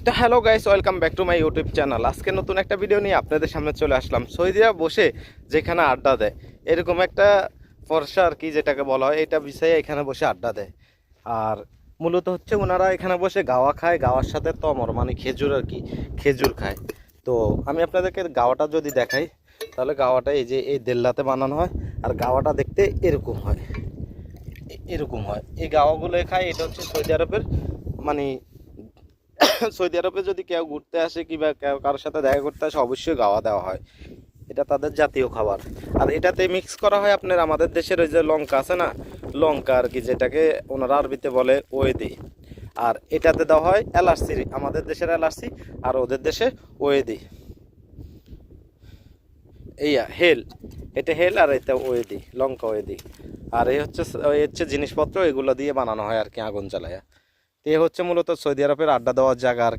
তো hello guys, welcome back to my YouTube channel. আজকে নতুন একটা ভিডিও নিয়ে আপনাদের সামনে চলে আসলাম। সৌদিরা বসে যেখানে আড্ডা দেয়, এরকম একটা ফর্সা আর কি যেটাকে বলা হয়, এটা বিষয়ে এখানে বসে আড্ডা দেয়। আর মূলত হচ্ছে ওনারা এখানে বসে গাওয়া খায়, গাওয়ার সাথে তমর মানে খেজুর আর কি, খেজুর খায়। তো আমি আপনাদেরকে গাওয়াটা যদি দেখাই, তাহলে গাওয়াটা এই যে এই দেল্লাতে বানানো হয়, আর গাওয়াটা দেখতে এরকম হয়, এরকম হয়। এই গাওয়াগুলো খায়। এটা হচ্ছে সৌদি আরবের মানে সৌদি আরবে যদি কেউ ঘুরতে আসে কিংবা কেউ কারোর সাথে দেখা করতে আসে, অবশ্যই গাওয়া দেওয়া হয়। এটা তাদের জাতীয় খাবার। আর এটাতে মিক্স করা হয় আপনার আমাদের দেশের ওই যে লঙ্কা আছে না, লঙ্কা আর কি, যেটাকে ওনারা আরবিতে বলে ওয়েদি। আর এটাতে দেওয়া হয় এলাচি, আমাদের দেশের এলাচি আর ওদের দেশে ওয়েদি। এইয়া হেল, এটা হেল আর এটা ওয়েদি, লঙ্কা ওয়েদি। আর এই হচ্ছে জিনিসপত্র, এগুলো দিয়ে বানানো হয় আর কি আগুন জ্বালায়া। তো এ হচ্ছে মূলত সৌদি আরবের আড্ডা দেওয়ার জায়গা আর